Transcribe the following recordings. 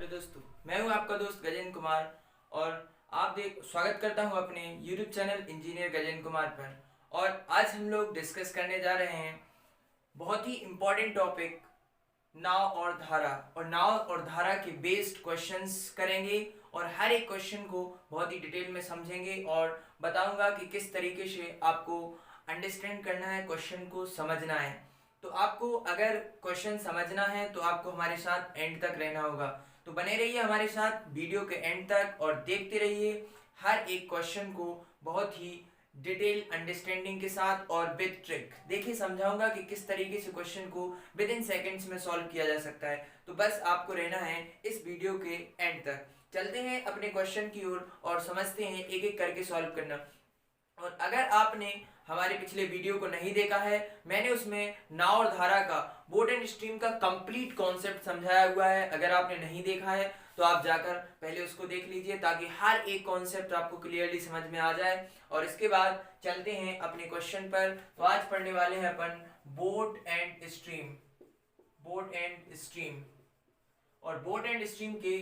Hello दोस्तों, मैं हूं आपका दोस्त गजेंद्र कुमार और स्वागत करता हूं अपने YouTube channel engineer Gajendra Kumar पर। और आज हम लोग डिस्कस करने जा रहे हैं बहुत ही इम्पोर्टेंट टॉपिक नाव और धारा। और नाव और धारा के बेस्ड क्वेश्चंस करेंगे और हर एक क्वेश्चन को बहुत ही डिटेल में समझेंगे और बताऊंगा कि किस तरीके से आपको अंडरस्टैंड करना है, क्वेश्चन को समझना है। तो आपको अगर क्वेश्चन समझना है तो आपको हमारे साथ एंड तक रहना होगा। तो बने रहिए हमारे साथ वीडियो के एंड तक और देखते रहिए हर एक क्वेश्चन को बहुत ही डिटेल अंडरस्टैंडिंग के साथ और विद ट्रिक। देखिए समझाऊंगा कि किस तरीके से क्वेश्चन को विद इन सेकेंड्स में सॉल्व किया जा सकता है। तो बस आपको रहना है इस वीडियो के एंड तक। चलते हैं अपने क्वेश्चन की ओर और समझते हैं एक एक करके सॉल्व करना। और अगर आपने हमारे पिछले वीडियो को नहीं देखा है, मैंने उसमें नाव और धारा का बोट एंड स्ट्रीम का कंप्लीट कॉन्सेप्ट समझाया हुआ है। अगर आपने नहीं देखा है तो आप जाकर पहले उसको देख लीजिए ताकि हर एक कॉन्सेप्ट आपको क्लियरली समझ में आ जाए। और इसके बाद चलते हैं अपने क्वेश्चन पर। तो आज पढ़ने वाले हैं अपन boat and stream. Boat and stream और बोट एंड स्ट्रीम के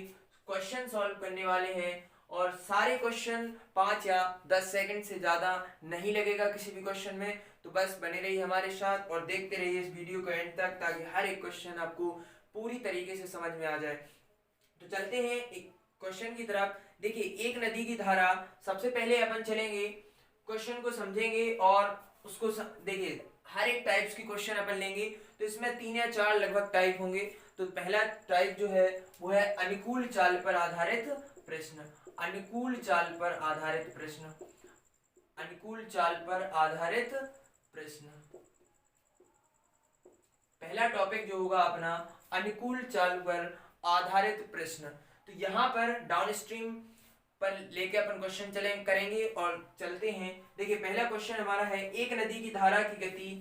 क्वेश्चन सॉल्व करने वाले हैं। और सारे क्वेश्चन 5 या 10 सेकंड से ज़्यादा नहीं लगेगा किसी भी क्वेश्चन में। तो बस बने रहिए हमारे साथ और देखते रहिए इस वीडियो को एंड तक ताकि हर एक क्वेश्चन आपको पूरी तरीके से समझ में आ जाए। तो चलते हैं एक क्वेश्चन की तरफ। देखिए, एक नदी की धारा, सबसे पहले अपन चलेंगे क्वेश्चन को समझेंगे और उसको देखिए हर एक टाइप्स की क्वेश्चन अपन लेंगे। तो इसमें 3 या 4 लगभग टाइप होंगे। तो पहला टाइप जो है वो है अनुकूल चाल पर आधारित प्रश्न। अनुकूल चाल पर आधारित प्रश्न। अनुकूल चाल पर आधारित प्रश्न पहला टॉपिक जो होगा अपना अनुकूल चाल पर आधारित प्रश्न। तो यहाँ पर डाउनस्ट्रीम पर लेके अपन क्वेश्चन करेंगे और चलते हैं। देखिए पहला क्वेश्चन हमारा है, एक नदी की धारा की गति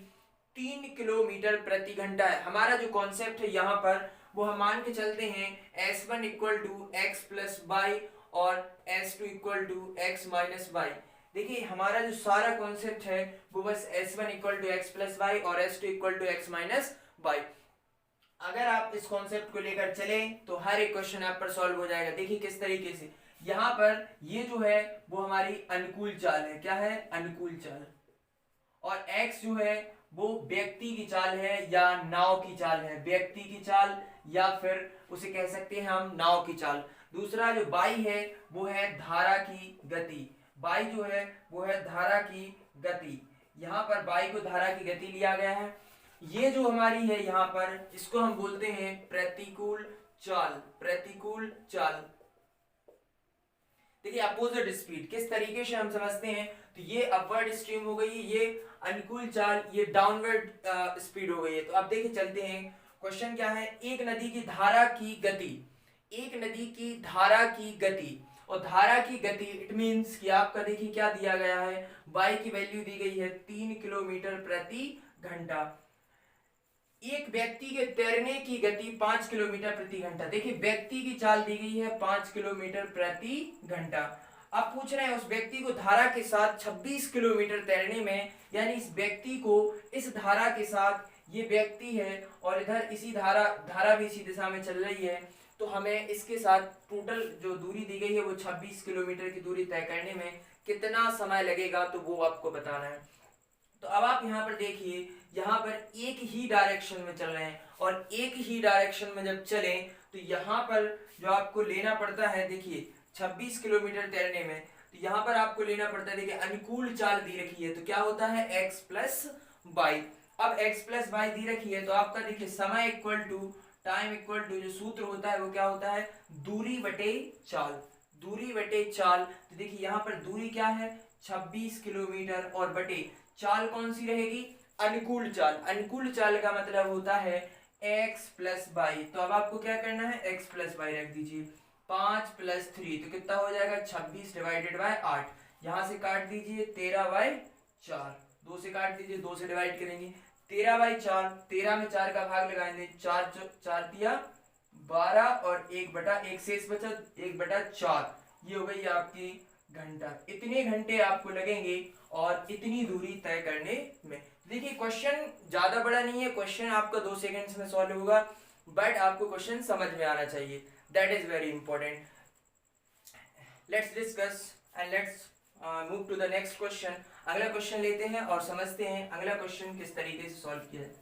3 किलोमीटर प्रति घंटा है। हमारा जो कॉन्सेप्ट है यहाँ पर वो हम मान के चलते हैं S1 equal to x plus y और S2 equal to x minus y. देखिए हमारा जो सारा कॉन्सेप्ट है वो बस S1 equal to x plus y और S2 equal to x minus y. अगर आप इस कॉन्सेप्ट को लेकर चले तो हर एक क्वेश्चन आप पर सॉल्व हो जाएगा। देखिए किस तरीके से यहाँ पर ये जो है वो हमारी अनुकूल चाल है। क्या है? अनुकूल चाल। और x जो है वो व्यक्ति की चाल है या नाव की चाल है। व्यक्ति की चाल या फिर उसे कह सकते हैं हम नाव की चाल। दूसरा जो y है वो है धारा की गति। y जो है वो है धारा की गति। यहाँ पर y को धारा की गति लिया गया है। ये जो हमारी है यहाँ पर इसको हम बोलते हैं प्रतिकूल चाल। प्रतिकूल चाल। देखिए अपोजिट स्पीड किस तरीके से हम समझते हैं। तो ये अपवर्ड स्ट्रीम हो गई, ये अनुकूल चाल, ये डाउनवर्ड स्पीड हो गई है। तो अब देखिए चलते हैं क्वेश्चन क्या है। एक नदी की धारा की गति, एक नदी की धारा की गति और धारा की गति इट मींस कि आपका देखिए क्या दिया गया है, y की वैल्यू दी गई है 3 किलोमीटर प्रति घंटा। एक व्यक्ति के तैरने की गति 5 किलोमीटर प्रति घंटा। देखिए व्यक्ति की चाल दी गई है 5 किलोमीटर प्रति घंटा। अब पूछ रहे हैं उस व्यक्ति को धारा के साथ 26 किलोमीटर तैरने में, यानी इस व्यक्ति को इस धारा के साथ, ये व्यक्ति है और इधर इसी धारा भी इसी दिशा में चल रही है। तो हमें इसके साथ टोटल जो दूरी दी गई है वो 26 किलोमीटर की दूरी तय करने में कितना समय लगेगा तो वो आपको बताना है। तो अब आप यहाँ पर देखिए, यहाँ पर एक ही डायरेक्शन में चल रहे हैं और एक ही डायरेक्शन में जब चलें तो यहाँ पर जो आपको लेना पड़ता है, देखिए 26 किलोमीटर तैरने में, तो यहाँ पर आपको लेना पड़ता है, देखिए अनुकूल चाल दी रखी है तो क्या होता है x प्लस वाई। अब x प्लस वाई दी रखी है तो आपका देखिए समय equal to time equal to जो सूत्र होता है वो क्या होता है, दूरी बटे चाल। दूरी बटे चाल। तो देखिए यहाँ पर दूरी क्या है 26 किलोमीटर और बटे चाल कौन सी रहेगी, अनुकूल चाल। अनुकूल चाल का मतलब होता है x प्लस वाई। तो अब आपको क्या करना है, x प्लस वाई रख दीजिए। 5 प्लस 3 तो कितना हो जाएगा 26 डिवाइडेड बाय 8। यहाँ से काट दीजिए 13 बाय 4, 2 से काट दीजिए, 2 से डिवाइड करेंगे 13 बाय 4। 13 में 4 का भाग लगाएंगे, 4 तिया 12 और 1/1 शेष बचा 1/4। ये हो गई आपकी घंटा। इतने घंटे आपको लगेंगे और इतनी दूरी तय करने में। देखिए क्वेश्चन ज्यादा बड़ा नहीं है, क्वेश्चन आपका 2 सेकंड्स में सॉल्व होगा, बट आपको क्वेश्चन समझ में आना चाहिए। That is very important. Let's discuss and let's move to the next question. अगला क्वेश्चन लेते हैं और समझते हैं अगला क्वेश्चन किस तरीके से सॉल्व किया जाए.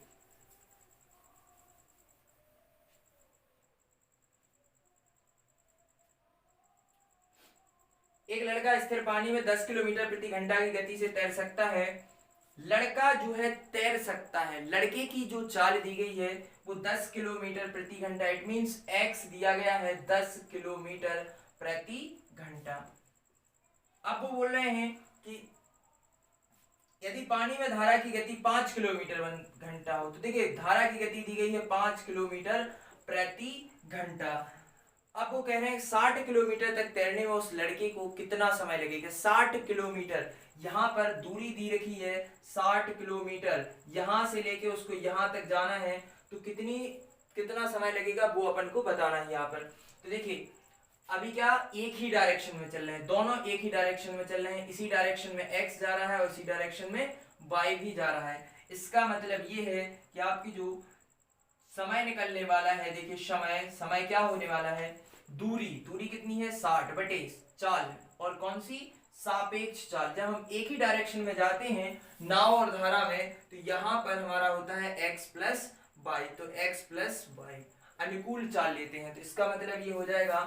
एक लड़का स्थिर पानी में 10 किलोमीटर प्रति घंटा की गति से तैर सकता है. लड़का जो है तैर सकता है, लड़के की जो चाल दी गई है वो 10 किलोमीटर प्रति घंटा. इट मींस x दिया गया है 10 किलोमीटर प्रति घंटा. अब वो बोल रहे हैं कि यदि पानी में धारा की गति 5 किलोमीटर घंटा हो, तो देखिए धारा की गति दी गई है 5 किलोमीटर प्रति घंटा. अब वो कह रहे हैं 60 किलोमीटर तक तैरने में उस लड़के को कितना समय लगेगा. 60 किलोमीटर, यहाँ पर दूरी दी रखी है 60 किलोमीटर, यहाँ से लेके उसको यहाँ तक जाना है, तो कितना समय लगेगा वो अपन को बताना है यहाँ पर. तो देखिए अभी क्या एक ही डायरेक्शन में चल रहे हैं, दोनों एक ही डायरेक्शन में चल रहे हैं. इसी डायरेक्शन में x जा रहा है और इसी डायरेक्शन में y भी जा रहा है. इसका मतलब ये है कि आपकी जो समय निकलने वाला है, देखिए समय क्या होने वाला है, दूरी कितनी है 60 बटे चाल, और कौन सी सापेक्ष चाल. जब हम एक ही डायरेक्शन में जाते हैं नाव और धारा में, तो यहाँ पर हमारा होता है x प्लस वाई. तो x प्लस वाई अनुकूल चाल लेते हैं, तो इसका मतलब ये हो जाएगा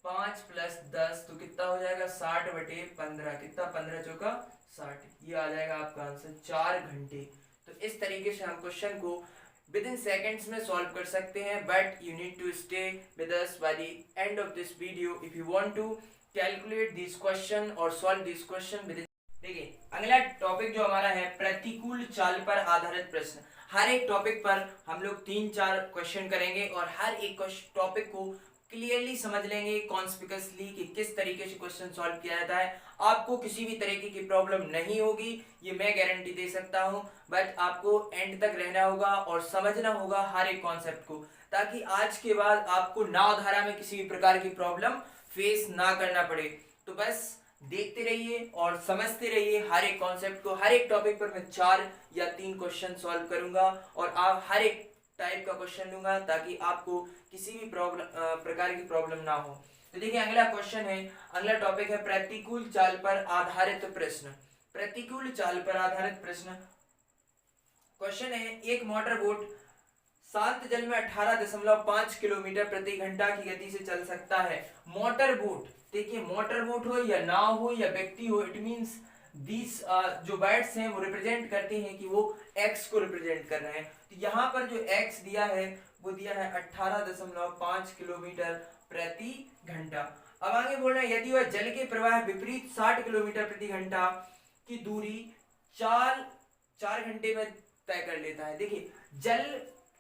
5 प्लस 10, तो कितना हो जाएगा 60 बटे 15, कितना 15 चौका 60. ये आ जाएगा आपका आंसर 4 घंटे. तो इस तरीके से हम क्वेश्चन को विद इन सेकेंड्स में सॉल्व कर सकते हैं. But you need to stay with us by the end of this video if you want to calculate this question और सॉल्व दिस क्वेश्चन विद. देखिए अगला टॉपिक जो हमारा है प्रतिकूल चाल पर आधारित प्रश्न. हर एक टॉपिक पर हम लोग 3-4 क्वेश्चन करेंगे और हर एक टॉपिक को क्लियरली समझ लेंगे कॉन्स्पिकसली कि किस तरीके से क्वेश्चन सॉल्व किया जाता है. आपको किसी भी तरीके की प्रॉब्लम नहीं होगी, ये मैं गारंटी दे सकता हूं. बट आपको एंड तक रहना होगा और समझना होगा हर एक कॉन्सेप्ट को, ताकि आज के बाद आपको नाव धारा में किसी भी प्रकार की प्रॉब्लम फेस ना करना पड़े. तो बस देखते रहिए और समझते रहिए हर एक कॉन्सेप्ट को. हर एक टॉपिक पर मैं 4 या 3 क्वेश्चन सॉल्व करूंगा और आप हर एक टाइप का क्वेश्चन लूंगा ताकि आपको किसी भी प्रकार की प्रॉब्लम ना हो. तो देखिए अगला क्वेश्चन है, अगला टॉपिक है प्रतिकूल चाल पर आधारित प्रश्न. प्रतिकूल चाल पर आधारित प्रश्न क्वेश्चन है, एक मोटर बोट शांत जल में 18.5 किलोमीटर प्रति घंटा की गति से चल सकता है. मोटर बोट, देखिए मोटर बोट हो या नाव हो या व्यक्ति हो, इट मींस दिस जो वर्ड्स हैं वो रिप्रेजेंट करते हैं कि वो x को रिप्रेजेंट कर रहे हैं. तो यहाँ पर जो x दिया है वो दिया है 18.5 किलोमीटर प्रति घंटा. अब आगे बोल रहे हैं यदि वह जल के प्रवाह विपरीत 60 किलोमीटर प्रति घंटा की दूरी 4 घंटे में तय कर लेता है. देखिए जल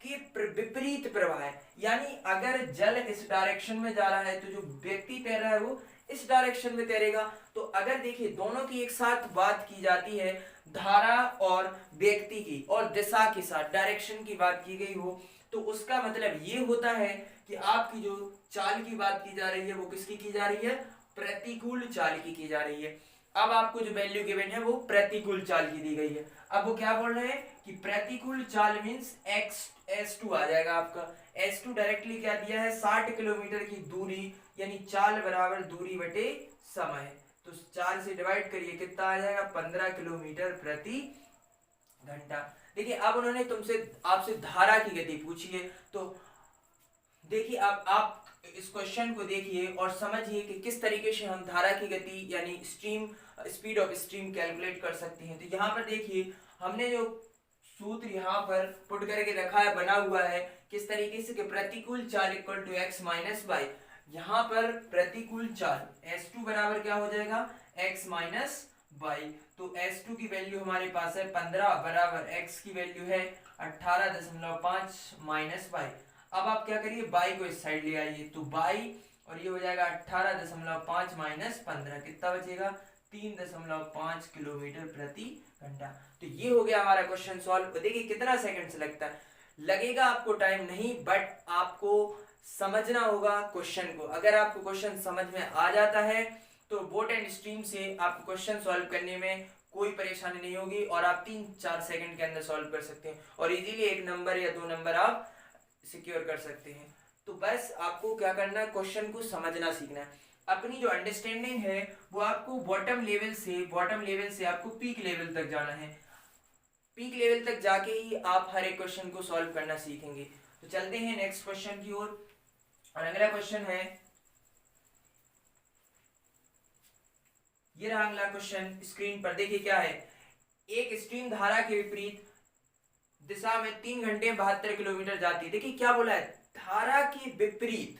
की विपरीत प्रवाह है, यानी अगर जल इस डायरेक्शन में जा रहा है तो जो व्यक्ति तैर रहा है वो इस डायरेक्शन में तैरेगा. तो अगर देखिए दोनों की एक साथ बात की जाती है, धारा और व्यक्ति की और दिशा के साथ डायरेक्शन की बात की गई हो, तो उसका मतलब ये होता है कि आपकी जो चाल की बात की जा रही है वो किसकी की जा रही है, प्रतिकूल चाल की जा रही है. अब आपको जो वैल्यू गिवन है वो प्रतिकूल चाल की दी गई है. अब वो क्या बोल रहे हैं कि प्रतिकूल चाल मींस S2 आ जाएगा आपका. S2 डायरेक्टली क्या दिया है 60 किलोमीटर की दूरी, यानी चाल बराबर दूरी बटे समय. तो 4 से डिवाइड करिए, कितना आ जाएगा 15 किलोमीटर प्रति घंटा. देखिए अब उन्होंने आपसे धारा की गति पूछी है, तो देखिए अब आप इस क्वेश्चन को देखिए और समझिए कि किस तरीके से हम धारा की गति यानी स्पीड ऑफ स्ट्रीम कैलकुलेट कर सकते हैं. तो यहाँ पर देखिए हमने जो सूत्र यहाँ पर पुट करके रखा है, बना हुआ है किस तरीके से कि प्रतिकूल चाल equal to x minus y. यहाँ पर प्रतिकूल चाल S2 बराबर क्या हो जाएगा x माइनस वाई. तो S2 की वैल्यू हमारे पास है 15 बराबर x की वैल्यू है 18.5 माइनस वाई. अब आप क्या करिए y को इस साइड ले आइए, तो y और ये हो जाएगा 18.5 माइनस 15, कितना बचेगा 3.5 किलोमीटर प्रति घंटा. तो ये हो गया हमारा क्वेश्चन सॉल्व. देखिए कितना सेकंड से लगता है, लगेगा आपको टाइम नहीं, बट आपको समझना होगा क्वेश्चन को. अगर आपको क्वेश्चन समझ में आ जाता है तो बोट एंड स्ट्रीम से आपको क्वेश्चन सॉल्व करने में कोई परेशानी नहीं होगी और आप 3-4 सेकंड के अंदर सॉल्व कर सकते हैं और इजीली 1 नंबर या 2 नंबर आप सिक्योर कर सकते हैं. तो बस आपको क्या करना है, क्वेश्चन को समझना सीखना है। अपनी जो अंडरस्टैंडिंग है वो आपको बॉटम लेवल से आपको पीक लेवल तक जाना है। पीक लेवल तक जाके ही आप हर एक क्वेश्चन को सॉल्व करना सीखेंगे। तो चलते हैं नेक्स्ट क्वेश्चन की ओर। और अगला क्वेश्चन है, ये रहा अगला क्वेश्चन स्क्रीन पर, देखिए क्या है। एक स्ट्रीम धारा के विपरीत दिशा में 3 घंटे में 72 किलोमीटर जाती है। देखिए क्या बोला है, धारा के विपरीत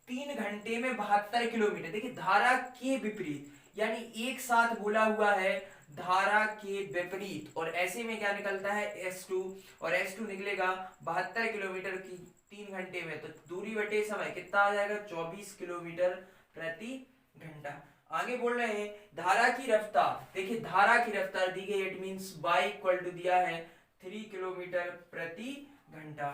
3 घंटे में 72 किलोमीटर। देखिए धारा के विपरीत यानी एक साथ बोला हुआ है धारा के विपरीत, और ऐसे में क्या निकलता है S2, और S2 निकलेगा 72 किलोमीटर की 3 घंटे में, तो दूरी बटे समय कितना आ जाएगा, 24 किलोमीटर प्रति घंटा। आगे बोल रहे हैं धारा की रफ्तार। देखिए धारा की रफ्तार दी गई, it means y equal to दिया है 3 किलोमीटर प्रति घंटा।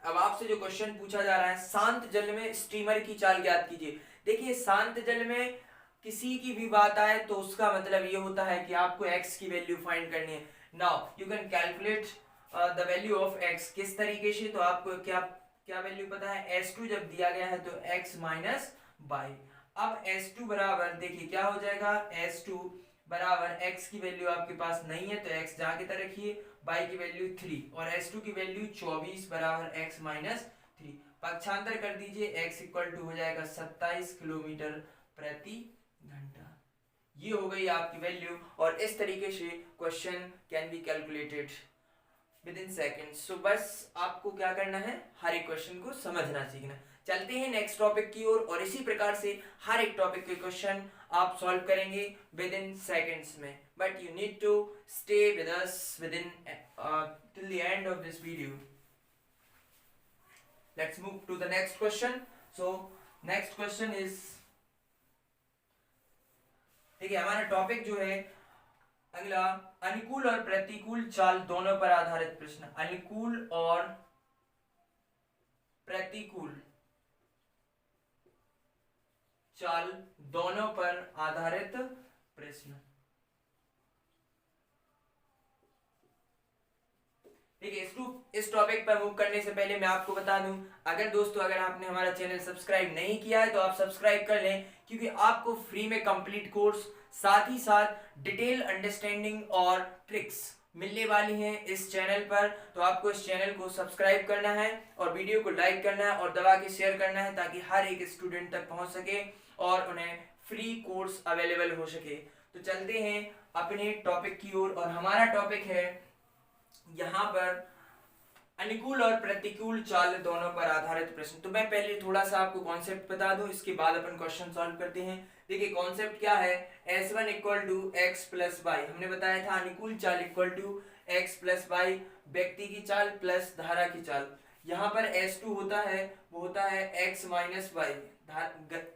अब आपसे जो क्वेश्चन पूछा जा रहा है, शांत जल में स्टीमर की चाल ज्ञात कीजिए। देखिए शांत जल में किसी की भी बात आए तो उसका मतलब ये होता है कि आपको x की वैल्यू फाइंड करनी है। Now you can calculate the value of x। किस तरीके से, तो आपको क्या क्या वैल्यू पता है, S2 जब दिया गया है तो x माइनस बाई। अब S2 बराबर देखिए क्या हो जाएगा, S2 बराबर x की वैल्यू आपके पास नहीं है तो x जाके तरह रखिए, y की वैल्यू 3 और S2 की वैल्यू 24 बराबर x माइनस 3। पक्षांतर कर दीजिए, x इक्वल टू हो जाएगा 27 किलोमीटर प्रति घंटा। ये हो गई आपकी वैल्यू, और इस तरीके से question can be calculated within seconds. So बस आपको क्या करना है, हर एक क्वेश्चन को समझना सीखना। चलते हैं नेक्स्ट टॉपिक की ओर, और इसी प्रकार से हर एक टॉपिक के क्वेश्चन आप सॉल्व करेंगे विद इन सेकेंड्स में, but you need to stay with us within till the end of this video. Let's move to the next question. So next question is, देखिए हमारा topic जो है अगला, अनुकूल और प्रतिकूल चाल दोनों पर आधारित प्रश्न। अनुकूल और प्रतिकूल चाल दोनों पर आधारित प्रश्न। देखिए इस टॉपिक पर मूव करने से पहले मैं आपको बता दूं, अगर आपने हमारा चैनल सब्सक्राइब नहीं किया है तो आप सब्सक्राइब कर लें, क्योंकि आपको फ्री में कंप्लीट कोर्स, साथ ही साथ डिटेल अंडरस्टैंडिंग और ट्रिक्स मिलने वाली हैं इस चैनल पर। तो आपको इस चैनल को सब्सक्राइब करना है और वीडियो को लाइक करना है और दबा के शेयर करना है, ताकि हर एक स्टूडेंट तक पहुंच सके और उन्हें फ्री कोर्स अवेलेबल हो सके। तो चलते हैं अपने टॉपिक की ओर, और हमारा टॉपिक है यहाँ पर अनुकूल और प्रतिकूल चाल दोनों पर आधारित प्रश्न। तो मैं पहले थोड़ा सा आपको कॉन्सेप्ट बता दूं, इसके बाद अपन क्वेश्चन सॉल्व करते हैं। देखिए कॉन्सेप्ट क्या है, S1 equal to x plus y, हमने बताया था अनुकूल चाल equal to x plus y, व्यक्ति की चाल प्लस धारा की चाल। यहाँ पर S2 होता है, वो होता है x माइनस वाई,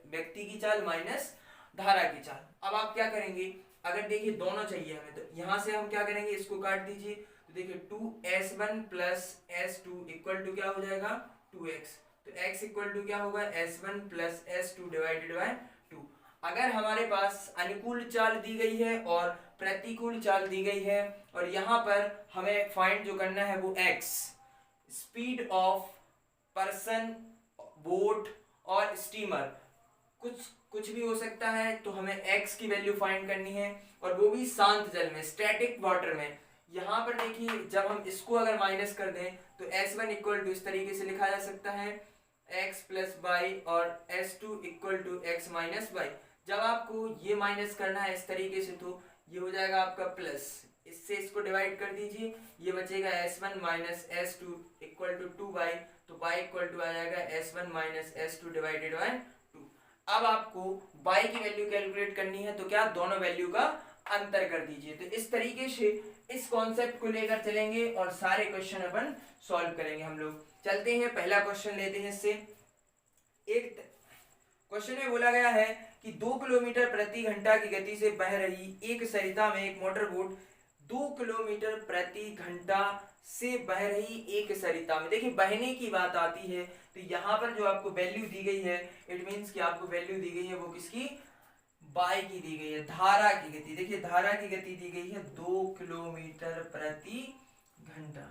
व्यक्ति की चाल माइनस धारा की चाल। अब आप क्या करेंगे, अगर देखिए दोनों चाहिए हमें, तो यहाँ से हम क्या करेंगे, इसको काट दीजिए, तो देखिए 2s1 plus s2 equal to क्या हो जाएगा 2x। तो x इक्वल टू क्या होगा, s1 plus s2 divided by 2। अगर हमारे पास अनुकूल चाल दी गई है और प्रतिकूल चाल दी गई है, और यहाँ पर हमें फाइंड जो करना है वो x, speed of person, boat और स्टीमर, कुछ भी हो सकता है, तो हमें x की वैल्यू फाइंड करनी है, और वो भी शांत जल में, स्टैटिक वाटर में। यहाँ पर देखिए जब हम इसको अगर माइनस कर दें तो S1 इक्वल टू इस तरीके से लिखा जा सकता है x प्लस वाई, और S2 equal to x minus y. जब आपको ये माइनस करना है इस तरीके से, तो ये हो जाएगा आपका प्लस, इससे इसको डिवाइड कर दीजिए, ये बचेगा S1 minus S2 equal to 2y, तो y इक्वल टू आ जाएगा S1 minus S2 divided by 2। अब आपको y की वैल्यू कैलकुलेट करनी है, तो क्या दोनों वैल्यू का अंतर कर दीजिए। तो इस तरीके से इस कॉन्सेप्ट को लेकर चलेंगे और सारे क्वेश्चन अपन सॉल्व करेंगे हम लोग। चलते हैं पहला क्वेश्चन लेते हैं इससे। एक क्वेश्चन में बोला गया है कि 2 किलोमीटर प्रति घंटा की गति से बह रही एक सरिता में एक मोटर बोट 2 किलोमीटर प्रति घंटा से बह रही एक सरिता में। देखिए बहने की बात आती है, तो यहाँ पर जो आपको वैल्यू दी गई है, इट मीन्स कि आपको वैल्यू दी गई है वो किसकी, बाई की दी गई है, धारा की गति। देखिए धारा की गति दी गई है 2 किलोमीटर प्रति घंटा।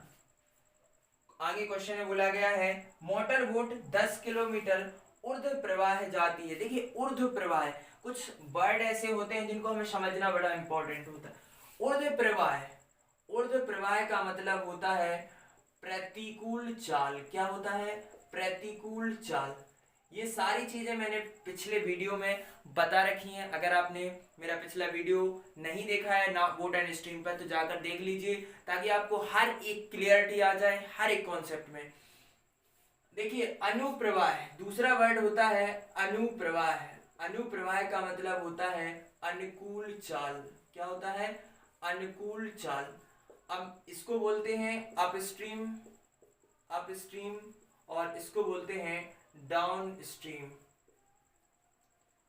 आगे क्वेश्चन में बोला गया है मोटर बोट 10 किलोमीटर ऊर्ध्व प्रवाह जाती है। देखिए ऊर्ध्व प्रवाह, कुछ वर्ड ऐसे होते हैं जिनको हमें समझना बड़ा इंपॉर्टेंट होता है। ऊर्ध्व प्रवाह, ऊर्ध्व प्रवाह का मतलब होता है प्रतिकूल चाल। क्या होता है? प्रतिकूल चाल। ये सारी चीजें मैंने पिछले वीडियो में बता रखी हैं। अगर आपने मेरा पिछला वीडियो नहीं देखा है ना बोट एंड स्ट्रीम पर, तो जाकर देख लीजिए ताकि आपको हर एक क्लियरिटी आ जाए हर एक कॉन्सेप्ट में। देखिए अनुप्रवाह, दूसरा वर्ड होता है अनुप्रवाह। अनुप्रवाह का मतलब होता है अनुकूल चाल। क्या होता है? अनुकूल चाल। अब इसको बोलते हैं अपस्ट्रीम, अपस्ट्रीम, और इसको बोलते हैं डाउन स्ट्रीम,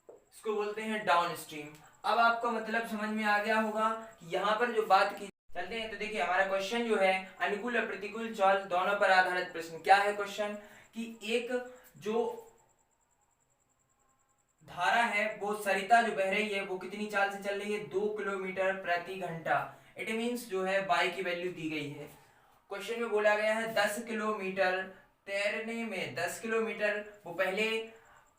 इसको बोलते हैं डाउन स्ट्रीम। अब आपको मतलब समझ में आ गया होगा कि यहाँ पर जो बात की। चलते हैं तो देखिए हमारा क्वेश्चन जो है अनुकूल और प्रतिकूल चाल दोनों पर आधारित प्रश्न। क्या है क्वेश्चन? कि एक जो धारा है वो सरिता जो बह रही है वो कितनी चाल से चल रही है? 2 किलोमीटर प्रति घंटा। इट मींस जो है बाई की वैल्यू दी गई है। क्वेश्चन में बोला गया है 10 किलोमीटर तैरने में, 10 किलोमीटर वो पहले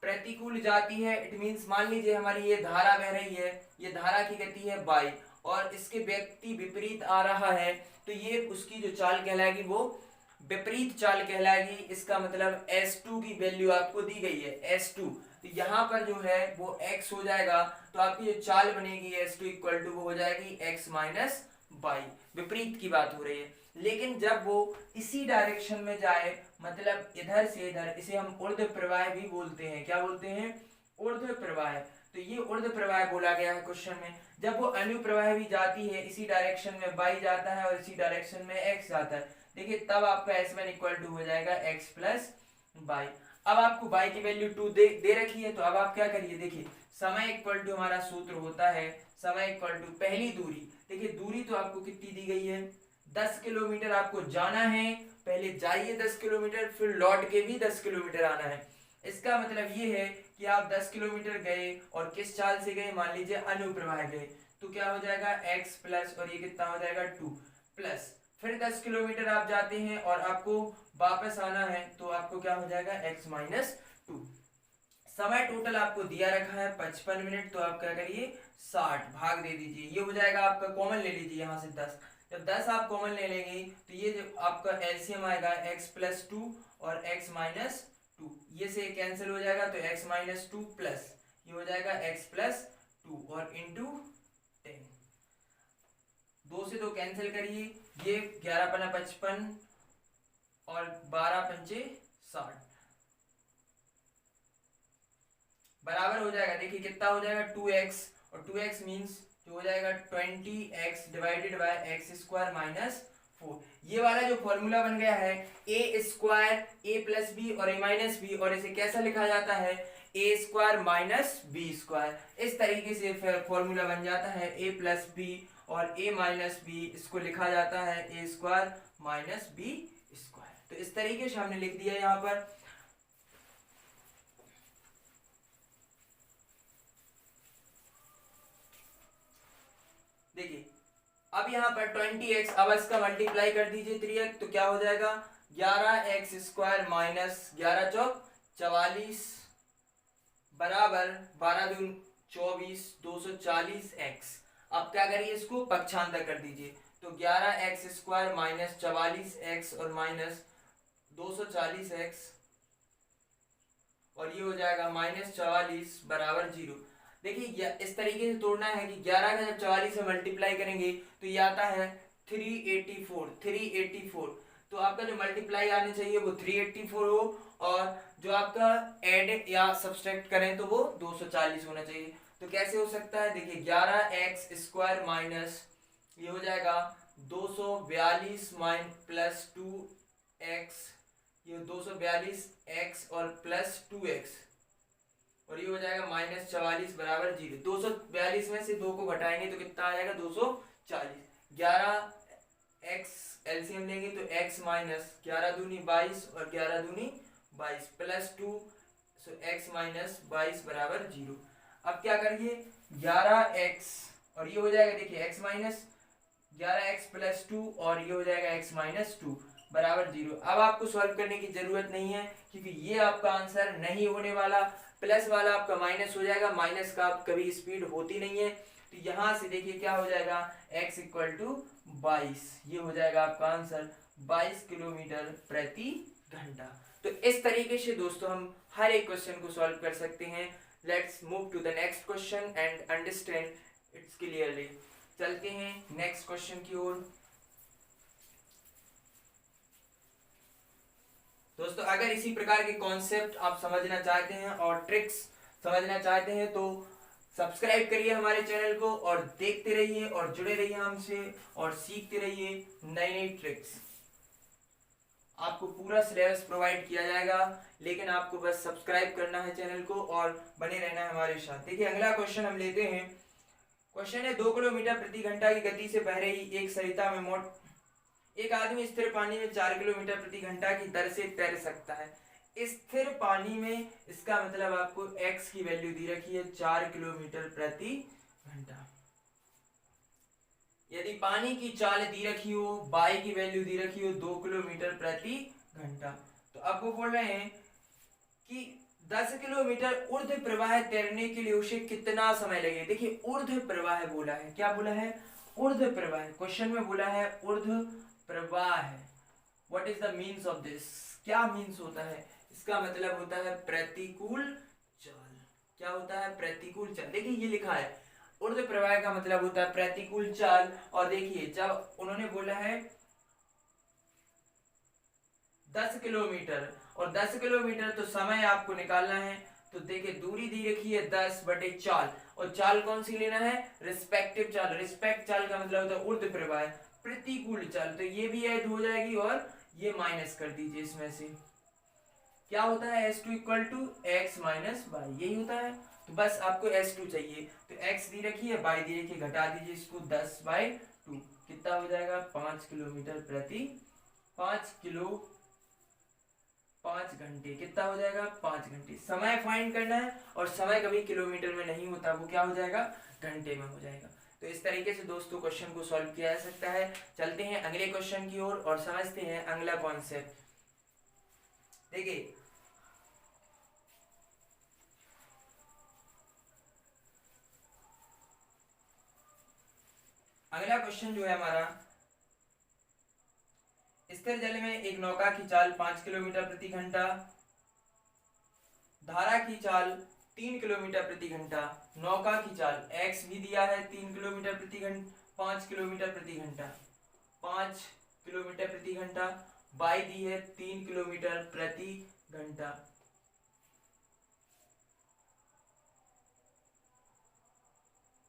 प्रतिकूल जाती है। इट मींस मान लीजिए हमारी ये धारा बह रही है, ये धारा की गति है बाई और इसके व्यक्ति विपरीत आ रहा है, तो ये उसकी जो चाल कहलाएगी वो विपरीत चाल कहलाएगी। इसका मतलब S2 की वैल्यू आपको दी गई है S2, तो यहाँ पर जो है वो x हो जाएगा। तो आपकी जो चाल बनेगी S2 इक्वल टू वो हो जाएगी x माइनस बाई। विपरीत की बात हो रही है। लेकिन जब वो इसी डायरेक्शन में जाए, मतलब इधर से इधर, इसे हम ऊर्ध्व प्रवाह भी बोलते हैं। क्या बोलते हैं? ऊर्ध्व प्रवाह। तो ये ऊर्ध्व प्रवाह बोला गया है क्वेश्चन में। जब वो अनुप्रवाह भी जाती है इसी डायरेक्शन में बाई जाता है और इसी डायरेक्शन में x जाता है, देखिए तब आपका S1 इक्वल टू हो जाएगा x प्लस बाई। अब आपको बाई की वैल्यू 2 दे रखी है, तो अब आप क्या करिए, देखिए समय इक्वल टू हमारा सूत्र होता है समय इक्वल टू पहली दूरी। देखिए दूरी तो आपको कितनी दी गई है? 10 किलोमीटर आपको जाना है, पहले जाइए 10 किलोमीटर, फिर लौट के भी 10 किलोमीटर आना है। इसका मतलब ये है कि आप 10 किलोमीटर गए और किस चाल से गए? मान लीजिए अनुप्रवाह गए, तो क्या हो जाएगा x प्लस, और ये कितना हो जाएगा 2 प्लस, फिर 10 किलोमीटर आप जाते हैं और आपको वापस आना है, तो आपको क्या हो जाएगा x माइनस 2। समय टोटल आपको दिया रखा है 55 मिनट, तो आप क्या करिए 60 भाग दे दीजिए, ये हो जाएगा आपका, कॉमन ले लीजिए यहाँ से 10। जब 10 आप कॉमन ले लेंगे तो ये जो आपका एलसीएम आएगा x प्लस 2 और x माइनस 2, ये से कैंसिल हो जाएगा, तो x माइनस 2 प्लस ये हो जाएगा x प्लस 2 और इंटू 10। 2 से 2 कैंसिल करिए, ये 11 पना 55 और 12 पंचे 60 बराबर हो जाएगा। देखिए कितना हो जाएगा 2x, और 2x मीन्स जो हो जाएगा 20x divided by x square minus 4। ये वाला जो फॉर्मूला बन गया है ए स्क्वायर ए प्लस बी और ए माइनस बी, और इसे कैसा लिखा जाता है? ए स्क्वायर माइनस बी स्क्वायर। इस तरीके से फॉर्मूला बन जाता है ए प्लस बी और ए माइनस बी, इसको लिखा जाता है ए स्क्वायर माइनस बी स्क्वायर। तो इस तरीके से हमने लिख दिया यहाँ पर। देखिए अब यहाँ पर 20x, अब इसका मल्टीप्लाई कर दीजिए 3x, तो क्या हो जाएगा 11x स्क्वायर माइनस 11 चौक 44 बराबर 12 दूनी 24 240x। अब क्या करिए, इसको पक्षांतर कर दीजिए, तो 11x स्क्वायर माइनस 44x और माइनस 240x, और ये हो जाएगा माइनस 44 बराबर 0। देखिए इस तरीके से तोड़ना है कि 11 का जब 44 से मल्टीप्लाई करेंगे तो ये आता है 384। तो आपका जो मल्टीप्लाई आने चाहिए वो 384 हो, और जो आपका ऐड या सब्सट्रैक्ट करें तो वो 240 होना चाहिए। तो कैसे हो सकता है? देखिए 11x स्क्वायर माइनस ये हो जाएगा 242 प्लस 2x, ये 242x और प्लस 2x, और ये हो जाएगा माइनस 44 बराबर 0। 242 में से 2 को घटाएंगे तो कितना आ जाएगा 240। 11x एलसीएम लेंगे तो x माइनस 11 दूनी 22 और 11 दूनी 22 प्लस 2, सो x माइनस 22 बराबर 0। अब क्या करिए 11x और ये हो जाएगा, देखिए x माइनस 11x प्लस 2 और ये हो जाएगा x माइनस 2 बराबर 0। अब आपको सॉल्व करने की जरूरत नहीं है क्योंकि ये आपका आंसर नहीं होने वाला, प्लस वाला आपका माइनस हो जाएगा, माइनस का कभी स्पीड होती नहीं है। तो यहां से देखिए क्या हो जाएगा, x इक्वल टू 22, ये हो जाएगा आपका आंसर 22 किलोमीटर प्रति घंटा। तो इस तरीके से दोस्तों हम हर एक क्वेश्चन को सॉल्व कर सकते हैं। Let's move to the next question and understand its clearly. चलते हैं नेक्स्ट क्वेश्चन की ओर। दोस्तों अगर इसी प्रकार के कॉन्सेप्ट आप समझना चाहते हैं और ट्रिक्स समझना चाहते हैं तो सब्सक्राइब करिए हमारे चैनल को और देखते रहिए और जुड़े रहिए हमसे और सीखते रहिए नई नई ट्रिक्स। आपको पूरा सिलेबस प्रोवाइड किया जाएगा, लेकिन आपको बस सब्सक्राइब करना है चैनल को और बने रहना है हमारे साथ। देखिए अगला क्वेश्चन हम लेते हैं। क्वेश्चन है 2 किलोमीटर प्रति घंटा की गति से बह रही एक सरिता में एक आदमी स्थिर पानी में 4 किलोमीटर प्रति घंटा की दर से तैर सकता है। स्थिर पानी में, इसका मतलब आपको x की वैल्यू दी रखी है 4 किलोमीटर प्रति घंटा। यदि पानी की चाल दी रखी हो, y की वैल्यू दी रखी हो 2 किलोमीटर प्रति घंटा, तो अब वो बोल रहे हैं कि 10 किलोमीटर ऊर्ध्व प्रवाह तैरने के लिए उसे कितना समय लगेगा। देखिए ऊर्ध्व प्रवाह बोला है, क्या बोला है, ऊर्ध्व प्रवाह। क्वेश्चन में बोला है ऊर्ध्व प्रवाह। What is the means of this, क्या मीन्स होता है, इसका मतलब होता है प्रतिकूल चाल। क्या होता है, प्रतिकूल चाल। देखिए ये लिखा है ऊर्ध्व प्रवाह का मतलब होता है प्रतिकूल चाल। और देखिए जब उन्होंने बोला है 10 किलोमीटर और 10 किलोमीटर तो समय आपको निकालना है। तो देखिए दूरी दी रखी है 10/4 और चाल कौन सी लेना है, रिस्पेक्टिव चाल। रिस्पेक्ट चाल का मतलब होता है ऊर्ध्व प्रवाह, प्रतिकूल चाल। तो ये भी ऐड हो जाएगी और ये माइनस कर दीजिए इसमें से। क्या होता है S2 equal to x minus y, यही होता है। तो बस आपको S2 चाहिए, तो x दी रखी है, y दी रखी है, घटा दीजिए इसको 10/2, कितना हो जाएगा 5 किलोमीटर प्रति 5 घंटे, कितना हो जाएगा 5 घंटे। समय फाइंड करना है और समय कभी किलोमीटर में नहीं होता, वो क्या हो जाएगा, घंटे में हो जाएगा। तो इस तरीके से दोस्तों क्वेश्चन को सॉल्व किया जा सकता है। चलते हैं अगले क्वेश्चन की ओर और समझते हैं अगला कॉन्सेप्ट। देखिए अगला क्वेश्चन जो है हमारा, स्थिर जल में एक नौका की चाल 5 किलोमीटर प्रति घंटा, धारा की चाल 3 किलोमीटर प्रति घंटा, नौका की चाल x भी दिया है 3 किलोमीटर प्रति घंटा, 5 किलोमीटर प्रति घंटा, 5 किलोमीटर प्रति घंटा, y दी है 3 किलोमीटर प्रति घंटा।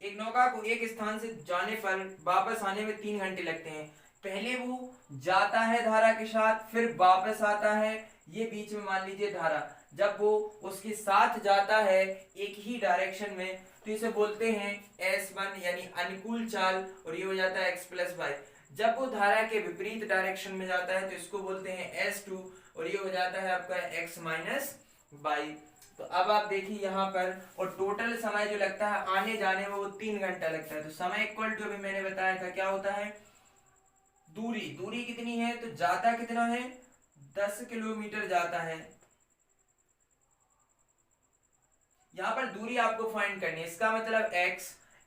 एक नौका को एक स्थान से जाने पर वापस आने में 3 घंटे लगते हैं। पहले वो जाता है धारा के साथ, फिर वापस आता है, ये बीच में मान लीजिए धारा। जब वो उसके साथ जाता है एक ही डायरेक्शन में तो इसे बोलते हैं S1 यानी अनुकूल चाल, और ये हो जाता है x + y। जब वो धारा के विपरीत डायरेक्शन में जाता है तो इसको बोलते हैं S2, और ये हो जाता है आपका x - y। तो अब आप देखिए यहाँ पर, और टोटल समय जो लगता है आने जाने में वो 3 घंटा लगता है। तो समय इक्वल टू अभी मैंने बताया था क्या होता है, दूरी कितनी है, तो जाता कितना है 10 किलोमीटर जाता है। यहाँ पर दूरी आपको फाइंड करनी है, इसका मतलब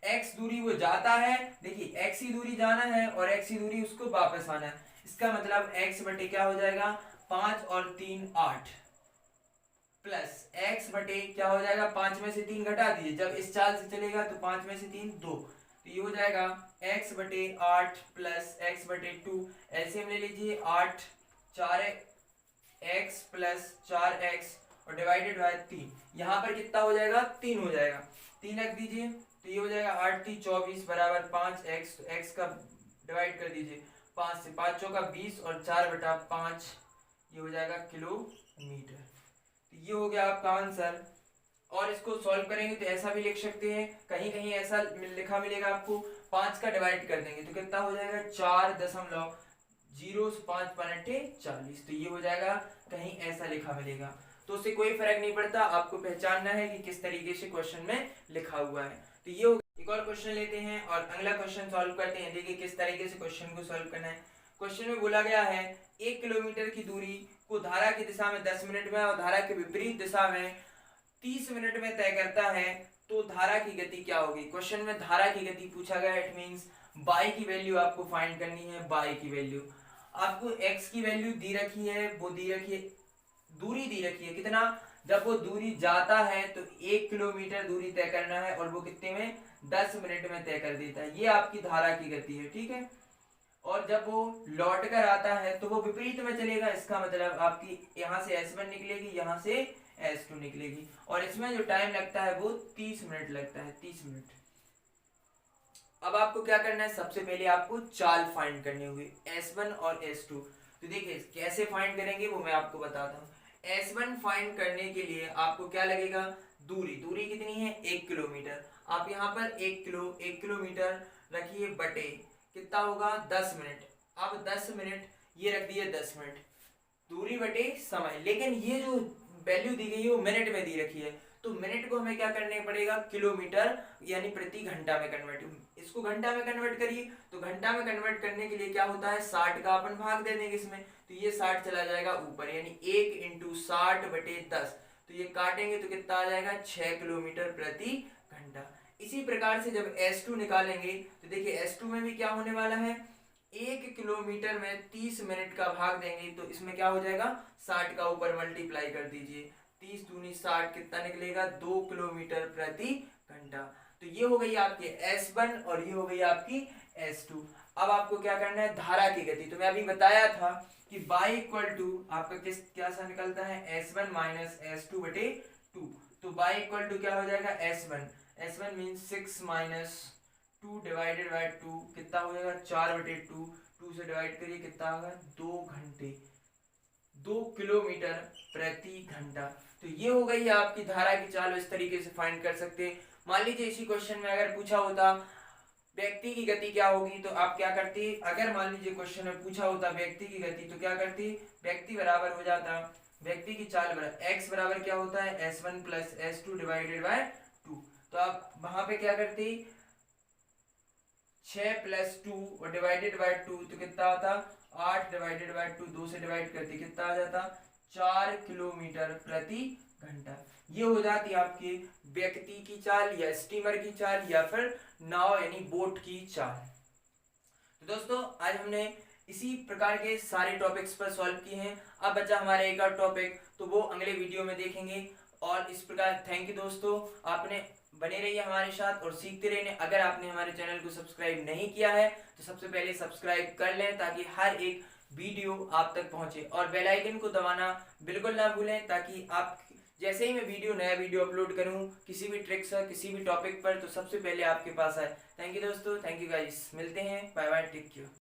x दूरी वो जाता है। देखिए x ही दूरी जाना है और x ही दूरी उसको वापस आना है। इसका मतलब x बटे क्या हो जाएगा 5 और 3 8 प्लस x बटे क्या हो जाएगा 5 में से 3 घटा दीजिए, जब इस चाल से चलेगा तो 5 में से 3 2, तो ये हो जाएगा x बटे 8 प्लस x बटे 2। एलसीएम ले लीजिए 8 4x प्लस 4x और डिवाइडेड बाय 3। यहाँ पर कितना हो जाएगा 3 हो जाएगा, 3 रख दीजिए तो ये हो जाएगा 8 3 24 बराबर 5x। तो x का डिवाइड कर दीजिए 5 से, 5 चौका 20 और 4/5 ये हो जाएगा किलोमीटर। तो ये हो गया आपका आंसर। और इसको सॉल्व करेंगे तो ऐसा भी लिख सकते हैं, कहीं कहीं ऐसा लिखा मिलेगा आपको, 5 का डिवाइड कर देंगे तो कितना हो जाएगा 4.0 5 40। तो ये हो जाएगा, कहीं ऐसा लिखा मिलेगा तो उससे कोई फर्क नहीं पड़ता, आपको पहचानना है कि किस तरीके से क्वेश्चन में लिखा हुआ है। तो ये हो, एक और क्वेश्चन लेते हैं और अगला क्वेश्चन सॉल्व करते हैं। देखिए किस तरीके से क्वेश्चन को सॉल्व करना है। क्वेश्चन में बोला गया है 1 किलोमीटर की दूरी को धारा की दिशा में 10 मिनट में और धारा के विपरीत दिशा में 30 मिनट में तय करता है, तो धारा की गति क्या होगी। क्वेश्चन में धारा की गति पूछा गया, इट मींस बाई की वैल्यू आपको फाइंड करनी है। बाई की वैल्यू आपको एक्स की वैल्यू दी रखी है, वो दी रखी है, दूरी दी रखी है कितना, जब वो दूरी जाता है तो 1 किलोमीटर दूरी तय करना है और वो कितने में 10 मिनट में तय कर देता है। ये आपकी धारा की गति है, ठीक है। और जब वो लौट कर आता है तो वो विपरीत में चलेगा, इसका मतलब आपकी यहाँ से S1 निकलेगी, यहाँ से S2 निकलेगी, और इसमें जो टाइम लगता है वो 30 मिनट लगता है, 30 मिनट। अब आपको क्या करना है, सबसे पहले आपको चाल फाइंड करनी होगी S1 और S2। तो देखिए कैसे फाइंड करेंगे वो मैं आपको बताता हूँ। S1 फाइंड करने के लिए आपको क्या लगेगा, दूरी, दूरी कितनी है 1 किलोमीटर। आप यहाँ पर 1 किलोमीटर रखिए बटे कितना होगा 10 मिनट। अब 10 मिनट ये रख दिए 10 मिनट, दूरी बटे समय, लेकिन ये जो वैल्यू दी गई है वो मिनट में दी रखी है, तो मिनट को हमें क्या करने पड़ेगा, किलोमीटर यानी प्रति घंटा में कन्वर्ट। इसको घंटा में कन्वर्ट करिए, तो घंटा में कन्वर्ट करने के लिए क्या होता है 60 का अपन भाग दे देंगे इसमें, तो ये 60 चला जाएगा ऊपर, यानी 1 इंटू 60 बटे 10, तो ये काटेंगे तो कितना आ जाएगा 6 किलोमीटर प्रति घंटा। इसी प्रकार से जब S2 निकालेंगे तो देखिए S2 में भी क्या होने वाला है, 1 किलोमीटर में 30 मिनट का भाग देंगे तो इसमें क्या हो जाएगा 60 का ऊपर मल्टीप्लाई कर दीजिए, 30 दूनी 60 कितना निकलेगा 2 किलोमीटर प्रति घंटा। तो ये हो गई आपकी S1 और ये हो गई आपकी S2। अब आपको क्या करना है, धारा की गति, तो मैं अभी बताया था कि y इक्वल टू आपका किस क्या सा निकलता है S1 माइनस S2 बटे 2, तो y इक्वल टू क्या हो जाएगा S1 means 6 minus 2 divided by 2 कितना हो जाएगा 4 बटे 2 से डिवाइड करिए कितना होगा 2 घंटे, 2 किलोमीटर प्रति घंटा। तो ये हो गई आपकी धारा की चाल, इस तरीके से फाइंड कर सकते हैं। मान लीजिए इसी क्वेश्चन में अगर पूछा होता व्यक्ति की गति क्या होगी, तो आप क्या करती, अगर मान लीजिए क्वेश्चन में पूछा होता व्यक्ति की गति, तो क्या करती, व्यक्ति बराबर हो जाता, व्यक्ति की चाल बराबर x बराबर क्या होता है S1 plus S2 divided by 2, तो आप वहां पे क्या करती 6 प्लस 2 और डिवाइडेड बाय 2, तो कितना आता 8 डिवाइडेड बाय 2, 2 से डिवाइड करती कितना आ जाता 4 किलोमीटर प्रति घंटा। ये हो जाती आपकी व्यक्ति की चाल या स्टीमर की चाल या फिर नाव यानी बोट की चाल। तो दोस्तों आज हमने इसी प्रकार के सारे टॉपिक्स पर सॉल्व किए हैं। अब बचा हमारा एक और टॉपिक, तो वो अगले वीडियो में देखेंगे। और इस प्रकार थैंक यू दोस्तों, आपने बने रहिए हमारे साथ और सीखते रहिए। अगर आपने हमारे चैनल को सब्सक्राइब नहीं किया है तो सबसे पहले सब्सक्राइब कर लें ताकि हर एक वीडियो आप तक पहुंचे, और बेल आइकन को दबाना बिल्कुल ना भूलें ताकि आप जैसे ही मैं नया वीडियो अपलोड करूं किसी भी ट्रिक्स या किसी भी टॉपिक पर, तो सबसे पहले आपके पास आए। थैंक यू दोस्तों, थैंक यू गाइस, मिलते हैं, बाय बाय, टेक केयर।